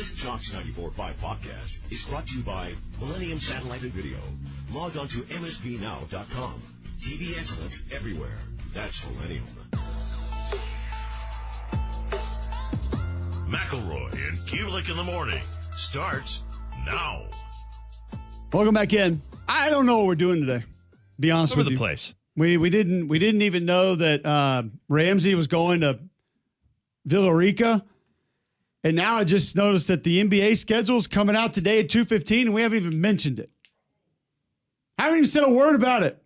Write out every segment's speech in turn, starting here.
This Jocks 94.5 podcast is brought to you by Millennium Satellite and Video. Log on to msbnow.com. TV excellence everywhere. That's Millennium. McElroy and Cubelic in the morning starts now. Welcome back in. I don't know what we're doing today. Be honest with you. Over the place. We didn't even know that Ramsey was going to Villarica. And now I just noticed that the NBA schedule is coming out today at 2:15, and we haven't even mentioned it. I haven't even said a word about it.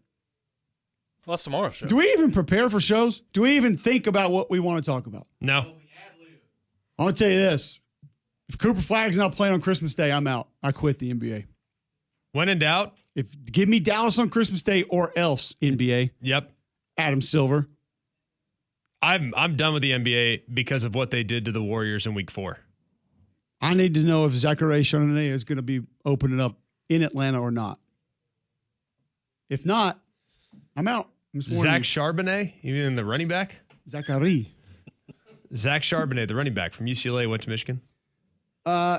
Well, that's tomorrow's show. Do we even prepare for shows? Do we even think about what we want to talk about? No. I want to tell you this. If Cooper Flagg's not playing on Christmas Day, I'm out. I quit the NBA. When in doubt. Give me Dallas on Christmas Day or else, NBA. Yep. Adam Silver. I'm done with the NBA because of what they did to the Warriors in Week 4. I need to know if Zachary Chardonnay is going to be opening up in Atlanta or not. If not, I'm out. Zach Charbonnet, you mean the running back? Zachary. Zach Charbonnet, the running back from UCLA, went to Michigan.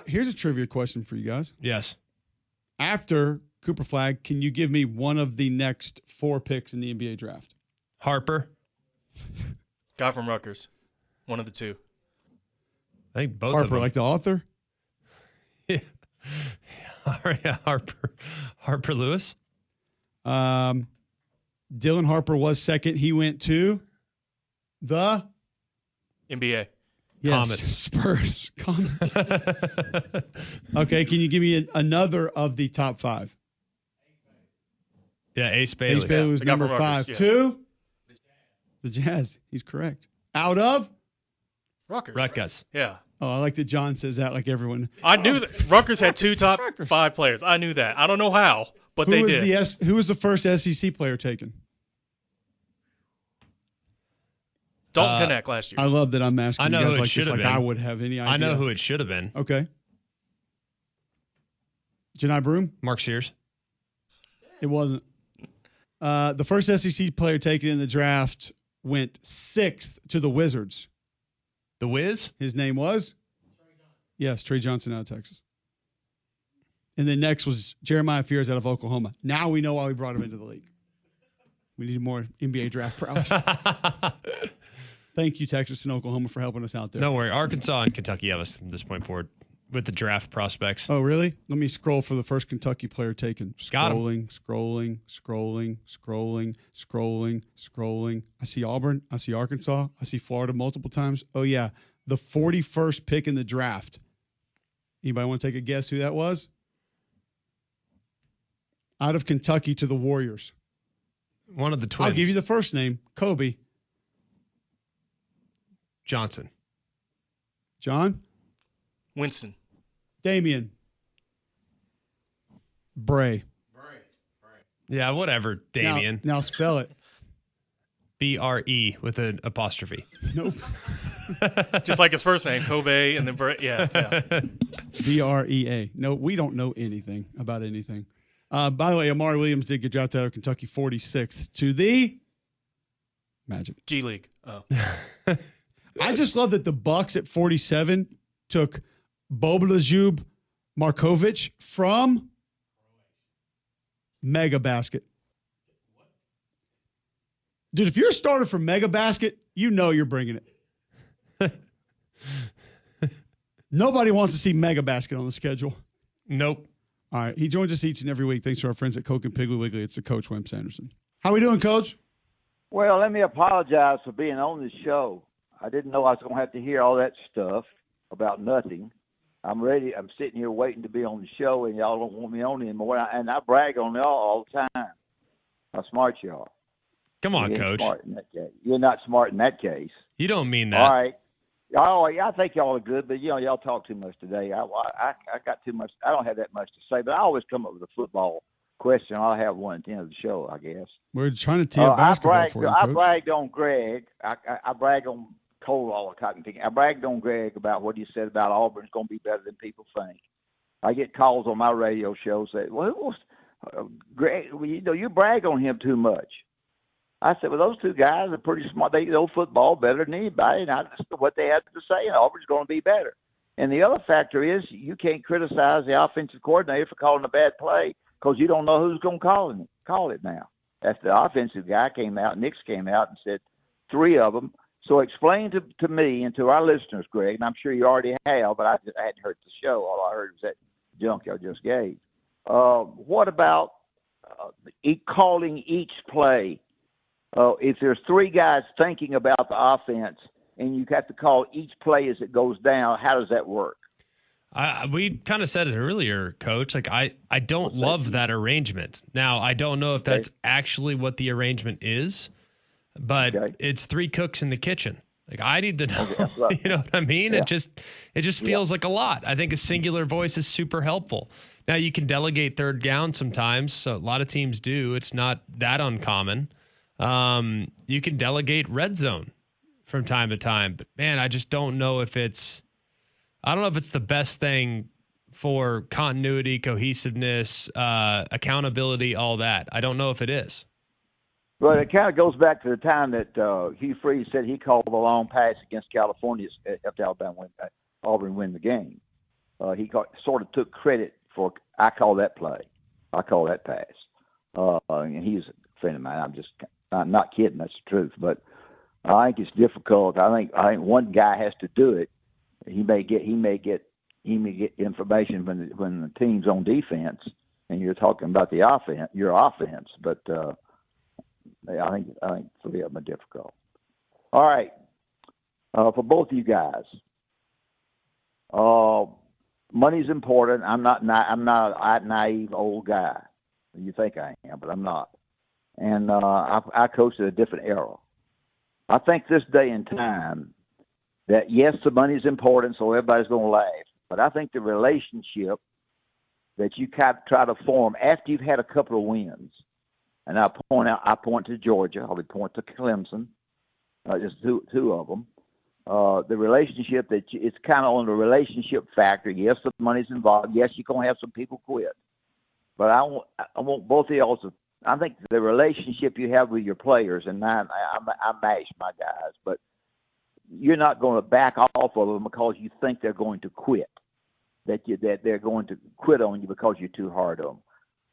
Here's a trivia question for you guys. Yes. After Cooper Flagg, can you give me one of the next 4 picks in the NBA draft? Harper. Guy from Rutgers. One of the two. I think both Harper, of them. like the author? Yeah. Harper Lewis. Dylan Harper was second. He went to the NBA. Yes, Comets. Spurs. Comets. Okay, can you give me another of the top 5? Yeah, Ace Bailey. Ace Bailey was the guy number from 5. Rutgers, yeah. 2? The Jazz. He's correct. Out of? Rutgers. Rutgers. Yeah. Oh, I like that John says that like everyone. I knew that Rutgers had 2 top Rutgers. 5 players. I knew that. I don't know how, but they did. Who was the first SEC player taken? Dalton Knecht last year. I love that I'm asking I know you guys who it like this, should have like I been. would have any idea. I know who it should have been. Okay. Janai Broom? Mark Sears. It wasn't. The first SEC player taken in the draft went 6th to the Wizards. The Wiz? His name was? Yes, Trey Johnson out of Texas. And then next was Jeremiah Fears out of Oklahoma. Now we know why we brought him into the league. We need more NBA draft prowess. Thank you, Texas and Oklahoma, for helping us out there. Don't worry. Arkansas and Kentucky have us from this point forward with the draft prospects. Oh, really? Let me scroll for the first Kentucky player taken. Got him. Scrolling. I see Auburn. I see Arkansas. I see Florida multiple times. Oh, yeah. The 41st pick in the draft. Anybody want to take a guess who that was? Out of Kentucky to the Warriors. One of the twins. I'll give you the first name. Kobe. Johnson. John? Winston. Damian. Bray. Yeah, whatever, Damian. Now spell it. B-R-E with an apostrophe. Nope. Just like his first name, Kobe, and then Brett. Yeah. B-R-E-A. No, we don't know anything about anything. By the way, Amari Williams did get drafted out of Kentucky 46th to the Magic. G League. Oh. I just love that the Bucks at 47 took Boblazub Markovic from Mega Basket. Dude, if you're a starter for Mega Basket, you know you're bringing it. Nobody wants to see Mega Basket on the schedule. Nope. All right. He joins us each and every week. Thanks to our friends at Coke and Piggly Wiggly. It's the Coach, Wimp Sanderson. How we doing, Coach? Well, let me apologize for being on this show. I didn't know I was going to have to hear all that stuff about nothing. I'm ready. I'm sitting here waiting to be on the show, and y'all don't want me on anymore. And I brag on y'all all the time how smart you are. Come on, Coach. You're not smart in that case. You don't mean that. All right. Oh, yeah, I think y'all are good, but y'all talk too much today. I got too much. I don't have that much to say, but I always come up with a football question. I'll have one at the end of the show, I guess. We're trying to tee up basketball for you, Coach. I bragged on Greg. I bragged on Cole all the time. I bragged on Greg about what he said about Auburn's going to be better than people think. I get calls on my radio show saying, "Well, Greg, you brag on him too much." I said, well, those two guys are pretty smart. They know football better than anybody, and that's what they had to say, and Auburn's going to be better. And the other factor is you can't criticize the offensive coordinator for calling a bad play because you don't know who's going to call it now. That's the offensive guy came out, Nix came out and said 3 of them. So explain to me and to our listeners, Greg, and I'm sure you already have, but I hadn't heard the show. All I heard was that junk y'all just gave. What about calling each play? If there's 3 guys thinking about the offense and you have to call each play as it goes down, how does that work? We kind of said it earlier, Coach. Like I don't love that arrangement. Now, I don't know if that's actually what the arrangement is, but it's 3 cooks in the kitchen. Like I need to know, right. You know what I mean? Yeah. It just feels like a lot. I think a singular voice is super helpful. Now you can delegate third down sometimes. So a lot of teams do. It's not that uncommon. You can delegate red zone from time to time, but man, I just don't know if it's the best thing for continuity, cohesiveness, accountability, all that. I don't know if it is. Well, it kind of goes back to the time that Hugh Freeze said he called the long pass against California after Auburn win the game. He sort of took credit for, I call that play. I call that pass. And he's a friend of mine. I'm not kidding. That's the truth. But I think it's difficult. I think one guy has to do it. He may get information when the team's on defense, and you're talking about the offense, your offense. But I think 3 of them are difficult. All right, for both of you guys, money's important. I'm not a naive old guy. You think I am, but I'm not. And I coached at a different era. I think this day and time that, yes, the money's important, so everybody's going to laugh. But I think the relationship that you try to form after you've had a couple of wins, and I point to Georgia, I'll point to Clemson, just two of them. The relationship it's kind of on the relationship factor. Yes, the money's involved. Yes, you're going to have some people quit. But I want both of y'all to. I think the relationship you have with your players, and I mash my guys, but you're not going to back off of them because you think they're going to quit. That they're going to quit on you because you're too hard on them.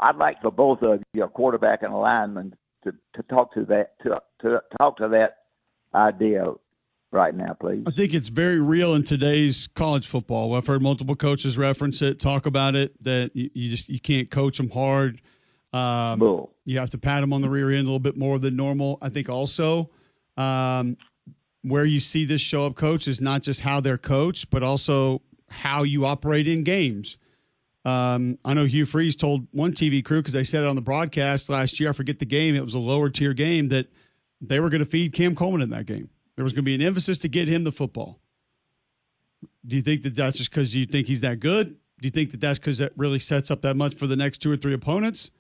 I'd like for both of you, a quarterback and a lineman, to talk to that idea right now, please. I think it's very real in today's college football. I've heard multiple coaches reference it, talk about it, that you can't coach them hard. You have to pat them on the rear end a little bit more than normal. I think also where you see this show up, Coach, is not just how they're coached, but also how you operate in games. I know Hugh Freeze told one TV crew, because they said it on the broadcast last year, I forget the game, it was a lower tier game, that they were going to feed Cam Coleman in that game. There was going to be an emphasis to get him the football. Do you think that that's just because you think he's that good? Do you think that that's because that really sets up that much for the next 2 or 3 opponents?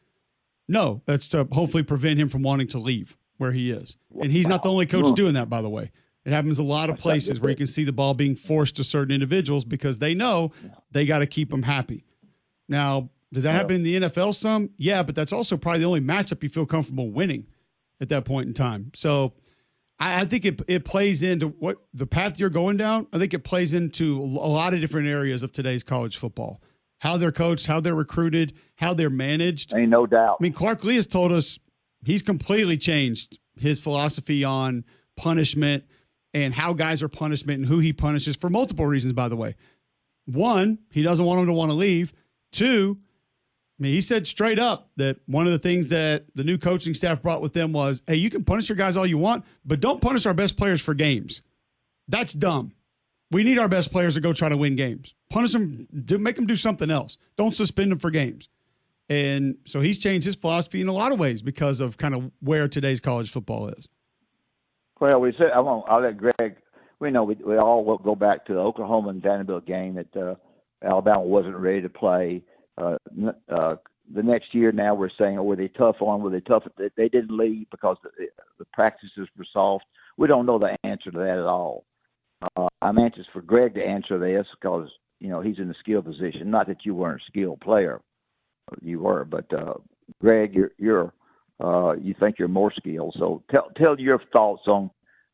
No, that's to hopefully prevent him from wanting to leave where he is. And he's not the only coach doing that, by the way. It happens a lot of places where you can see the ball being forced to certain individuals because they know they got to keep them happy. Now, does that happen in the NFL some? Yeah, but that's also probably the only matchup you feel comfortable winning at that point in time. So I think it plays into what the path you're going down. I think it plays into a lot of different areas of today's college football. How they're coached, how they're recruited, how they're managed. Ain't no doubt. I mean, Clark Lee has told us he's completely changed his philosophy on punishment and how guys are punishment and who he punishes for multiple reasons, by the way. 1, he doesn't want them to want to leave. 2, I mean, he said straight up that one of the things that the new coaching staff brought with them was, hey, you can punish your guys all you want, but don't punish our best players for games. That's dumb. We need our best players to go try to win games. Punish them, make them do something else. Don't suspend them for games. And so he's changed his philosophy in a lot of ways because of kind of where today's college football is. Well, we said I'll let Greg. We know we all will go back to the Oklahoma and Vanderbilt game that Alabama wasn't ready to play. The next year now we're saying, were they tough on? Were they tough? They didn't leave because the practices were soft. We don't know the answer to that at all. I'm anxious for Greg to answer this because he's in the skill position. Not that you weren't a skilled player, you were, but Greg, you think you're more skilled. So tell your thoughts on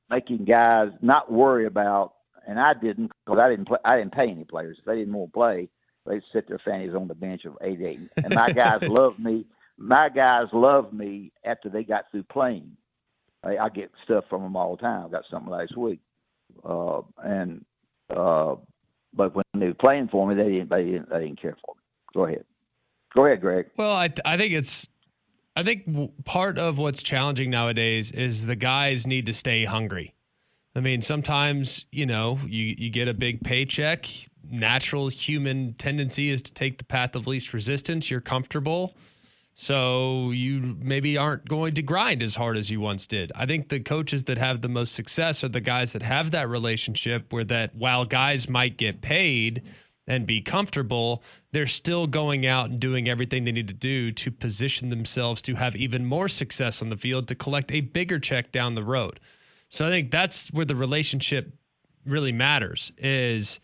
making guys not worry about and I didn't, because I didn't pay any players. If they didn't want to play, they'd sit their fannies on the bench of 8-8. And my guys loved me. My guys loved me after they got through playing. I get stuff from them all the time. I got something last week. But when they were playing for me, they didn't care for me. Go ahead, Greg. Well, I think part of what's challenging nowadays is the guys need to stay hungry. I mean, sometimes, you get a big paycheck. Natural human tendency is to take the path of least resistance. You're comfortable, so you maybe aren't going to grind as hard as you once did. I think the coaches that have the most success are the guys that have that relationship where that while guys might get paid and be comfortable, they're still going out and doing everything they need to do to position themselves to have even more success on the field to collect a bigger check down the road. So I think that's where the relationship really matters. Is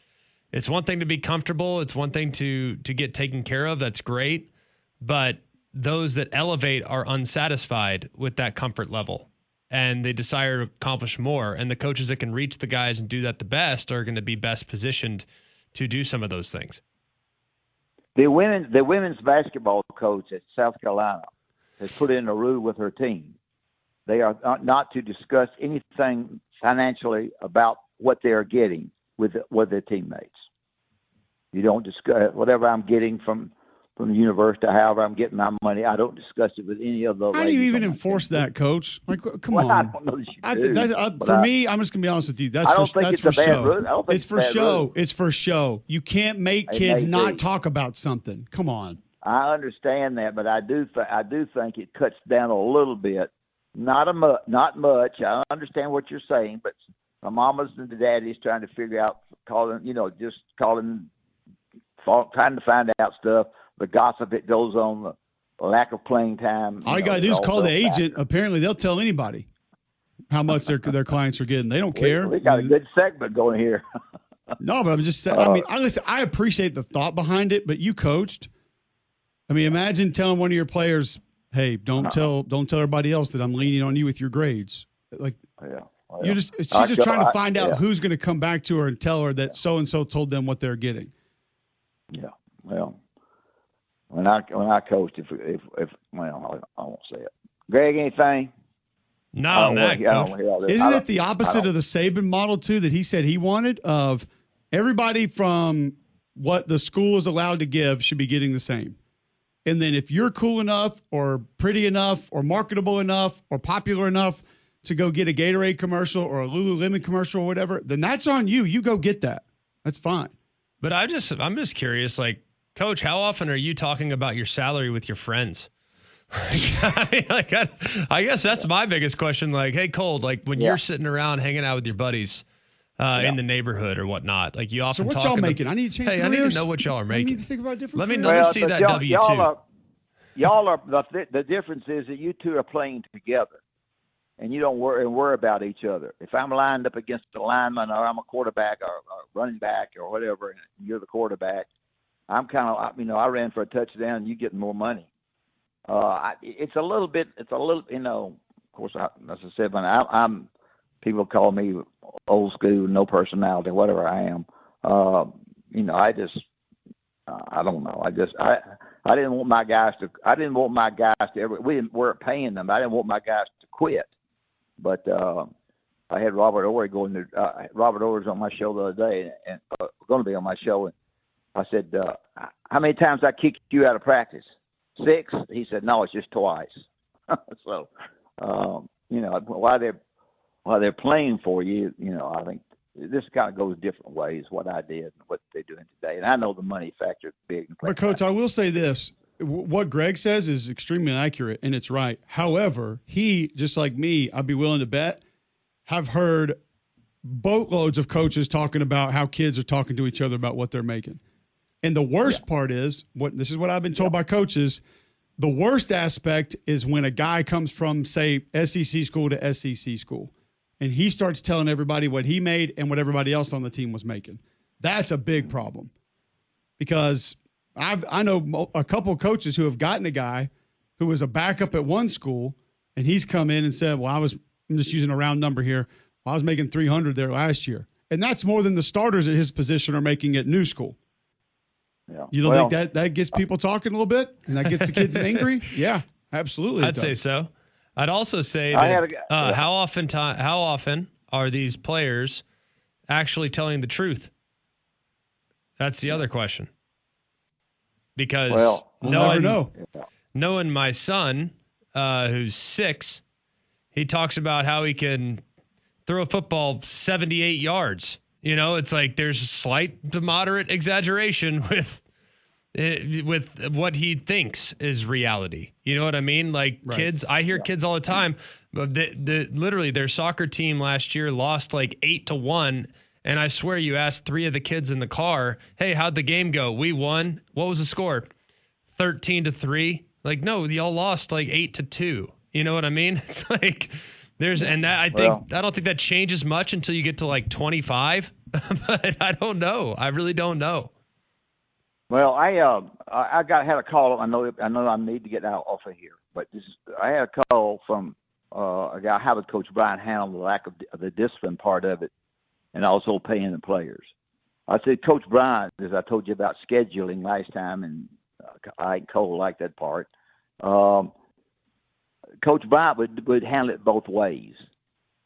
it's one thing to be comfortable. It's one thing to get taken care of. That's great. But those that elevate are unsatisfied with that comfort level, and they desire to accomplish more. And the coaches that can reach the guys and do that the best are going to be best positioned to do some of those things. The women's basketball coach at South Carolina has put in a rule with her team. They are not to discuss anything financially about what they are getting with their teammates. You don't discuss whatever I'm getting from the university, however I'm getting my money. I don't discuss it with any of the. How do you even enforce that, Coach? Like, come on. I don't know that you do. For me, I'm just gonna be honest with you. That's for show. It's for show. It's for show. You can't make kids not talk about something. Come on. I understand that, but I do think it cuts down a little bit. Not much. I understand what you're saying, but my mamas and the daddies trying to figure out, trying to find out stuff, the gossip that goes on, the lack of playing time. All you got to do is call the agent. Apparently, they'll tell anybody how much their clients are getting. They don't care. We got a good segment going here. No, but I'm just saying. I mean, listen, I appreciate the thought behind it, but you coached. I mean, imagine telling one of your players, "Hey, don't tell everybody else that I'm leaning on you with your grades." Like, she's just trying to find out who's going to come back to her and tell her that so and so told them what they're getting. Yeah, well, when I coached, if I won't say it. Greg, anything? Not on that. Isn't it the opposite of the Saban model too that he said he wanted? Of everybody from what the school is allowed to give should be getting the same. And then if you're cool enough or pretty enough or marketable enough or popular enough to go get a Gatorade commercial or a Lululemon commercial or whatever, then that's on you. You go get that. That's fine. But I'm just curious, like, Coach, how often are you talking about your salary with your friends? I guess that's my biggest question. Like, hey, Cole, like when you're sitting around hanging out with your buddies in the neighborhood or whatnot, like you often talk. So what y'all making? I need to change careers. I need to know what y'all are making. I need to think about different. Let me see that W-2. Y'all are the difference is that you two are playing together, and you don't worry about each other. If I'm lined up against a lineman, or I'm a quarterback, or running back, or whatever, and you're the quarterback, I'm kind of, I ran for a touchdown, and you get more money. It's a little, of course, as I said, I'm people call me old school, no personality, whatever I am. I don't know. I didn't want my guys to ever, we weren't paying them. I didn't want my guys to quit. But I had Robert Ory Robert Ory's on my show the other day, and going to be on my show. And I said, how many times I kicked you out of practice? 6? He said, no, it's just twice. So, while they're playing for you, I think this kind of goes different ways, what I did and what they're doing today. And I know the money factor is big. But, Coach, I will say this. What Greg says is extremely accurate, and it's right. However, he, just like me, I'd be willing to bet, have heard boatloads of coaches talking about how kids are talking to each other about what they're making. And the worst part is, this is what I've been told by coaches, the worst aspect is when a guy comes from, say, SEC school to SEC school, and he starts telling everybody what he made and what everybody else on the team was making. That's a big problem, because I know a couple of coaches who have gotten a guy who was a backup at one school, and he's come in and said, well, I'm just using a round number here. Well, I was making $300 there last year. And that's more than the starters at his position are making at new school. Yeah. You don't think that gets people talking a little bit and that gets the kids angry? Yeah, absolutely. I'd say so. I'd also say that how often are these players actually telling the truth? That's the other question. Because we'll never know. Knowing my son, who's 6, he talks about how he can throw a football 78 yards. It's like there's a slight to moderate exaggeration with what he thinks is reality. You know what I mean? Like right. Kids, I hear kids all the time. Literally, their soccer team last year lost like 8-1. And I swear you asked 3 of the kids in the car, hey, how'd the game go? We won. What was the score? 13-3. Like, no, y'all lost like 8-2. You know what I mean? It's like I don't think that changes much until you get to like 25. But I don't know. I really don't know. Well, I had a call. I know I need to get out off of here, but I had a call from a guy, how would Coach Brian handle the lack of the discipline part of it, and also paying the players. I said, Coach Brian, as I told you about scheduling last time, and I and Cole like that part. Coach Brian would handle it both ways.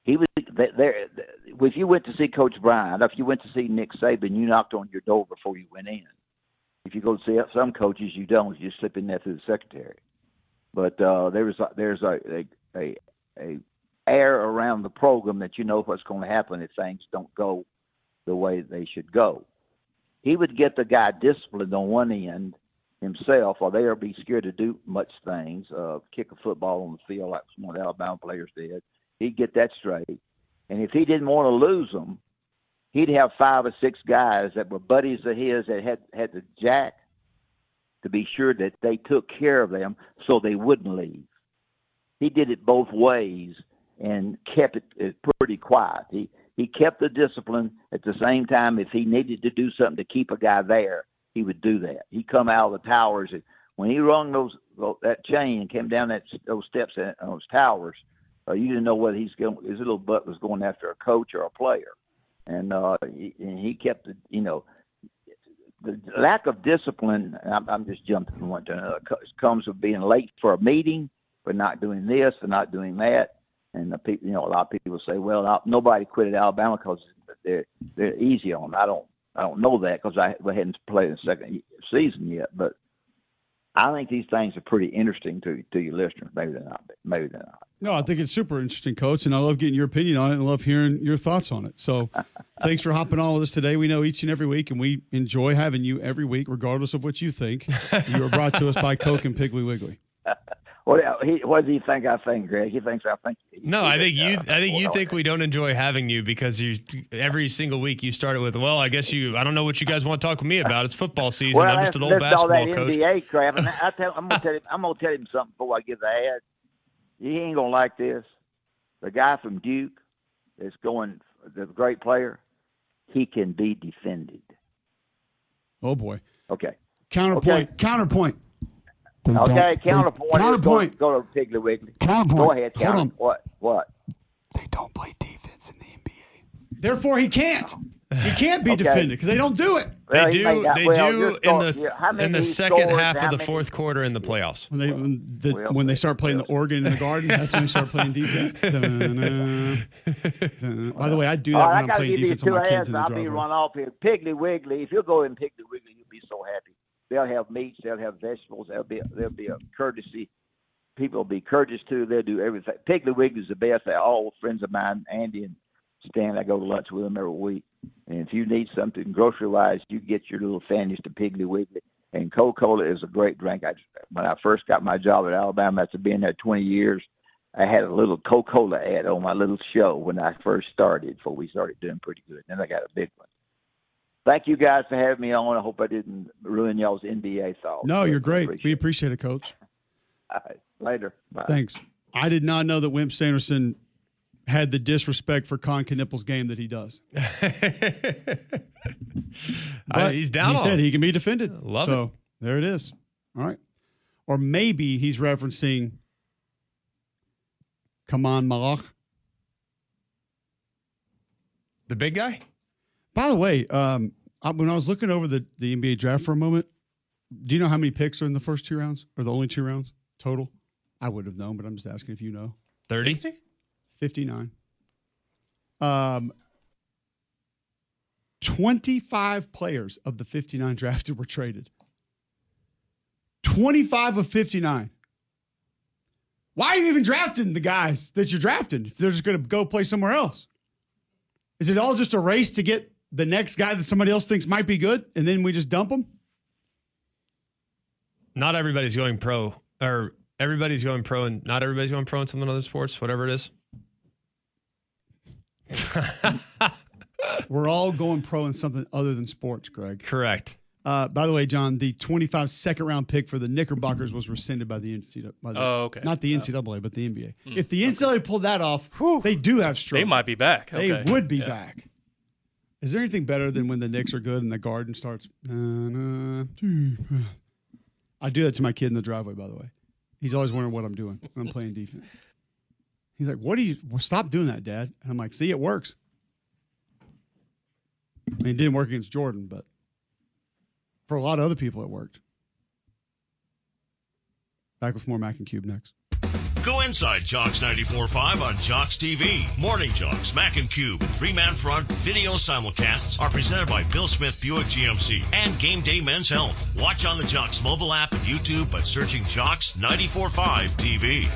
He was there. If you went to see Coach Brian, if you went to see Nick Saban, you knocked on your door before you went in. If you go to see some coaches, you don't. You just slip in there through the secretary. But there's a air around the program that you know what's going to happen if things don't go the way they should go. He would get the guy disciplined on one end himself, or they'll be scared to do much things, kick a football on the field like some of the Alabama players did. He'd get that straight. And if he didn't want to lose them, he'd have 5 or 6 guys that were buddies of his that had the jack to be sure that they took care of them so they wouldn't leave. He did it both ways and kept it pretty quiet. He kept the discipline. At the same time, if he needed to do something to keep a guy there, he would do that. He'd come out of the towers. When he rung that chain and came down those steps on those towers, you didn't know whether his little butt was going after a coach or a player. And he kept the lack of discipline. I'm just jumping from one to another. Comes with being late for a meeting, for not doing this, for not doing that. And a lot of people say, well, nobody quit at Alabama because they're easy on them. I don't know that because we hadn't played in the second season yet. But I think these things are pretty interesting to your listeners. Maybe they're not. Maybe they're not. No, I think it's super interesting, Coach, and I love getting your opinion on it and love hearing your thoughts on it. So thanks for hopping on with us today. We know each and every week, and we enjoy having you every week, regardless of what you think. You are brought to us by Coke and Piggly Wiggly. What does he think I think, Greg? He thinks I think. No, I think you think we don't enjoy having you because every single week you started with, well, I guess I don't know what you guys want to talk with me about. It's football season. Well, I'm just an old basketball all that coach. NBA crap, and I'm gonna tell him something before I give the ad. He ain't gonna like this. The guy from Duke that's going, the great player, he can be defended. Oh boy. Okay. Counterpoint. Okay, counterpoint. Go to Piggly Wiggly. Counterpoint. Go ahead, Hold on. What? They don't play defense in the NBA. Therefore, he can't. He can't be defended because they don't do it. They do in the second half of the fourth quarter in the playoffs. When they start playing the organ in the Garden, that's when they start playing defense. By the way, I do that when I'm playing defense on my kids in the driveway. I'll be run off here. Piggly Wiggly. If you'll go in Piggly Wiggly, you'll be so happy. They'll have meats. They'll have vegetables. There'll be a courtesy. People will be courteous to. They'll do everything. Piggly Wiggly's the best. They're all friends of mine, Andy and Stan. I go to lunch with them every week. And if you need something grocery-wise, you get your little fannies to Piggly Wiggly. And Coca-Cola is a great drink. When I first got my job at Alabama, after being there 20 years, I had a little Coca-Cola ad on my little show when I first started, before we started doing pretty good. Then I got a big one. Thank you guys for having me on. I hope I didn't ruin y'all's NBA thoughts. No, you're great. We appreciate it, Coach. All right. Later. Bye. Thanks. I did not know that Wimp Sanderson had the disrespect for Con Knippel's game that he does. He's down. He said he can be defended. Love so it. There it is. All right. Or maybe he's referencing Kaman Malach. The big guy? By the way, when I was looking over the NBA draft for a moment, do you know how many picks are in the first 2 rounds, or the only 2 rounds total? I would have known, but I'm just asking if you know. 30? 59. 25 players of the 59 drafted were traded. 25 of 59. Why are you even drafting the guys that you're drafting if they're just going to go play somewhere else? Is it all just a race to get the next guy that somebody else thinks might be good, and then we just dump them? Not everybody's going pro, or everybody's going pro, and not everybody's going pro in some other sports, whatever it is. We're all going pro in something other than sports, Greg. Correct. By the way, John, the 25 second-round pick for the Knickerbockers was rescinded by the NCAA. Okay. Not the NCAA, but the NBA. If the NCAA pulled that off, they do have struggle. They might be back. They Okay. would be back. Is there anything better than when the Knicks are good and the Garden starts? I do that to my kid in the driveway, by the way. He's always wondering what I'm doing when I'm playing defense. He's like, stop doing that, Dad. And I'm like, see, it works. I mean, it didn't work against Jordan, but for a lot of other people, it worked. Back with more Mac and Cube next. Go inside Jocks 94.5 on Jocks TV. Morning Jocks, Mac and Cube, 3-man front video simulcasts are presented by Bill Smith Buick GMC and Game Day Men's Health. Watch on the Jocks mobile app and YouTube by searching Jocks 94.5 TV.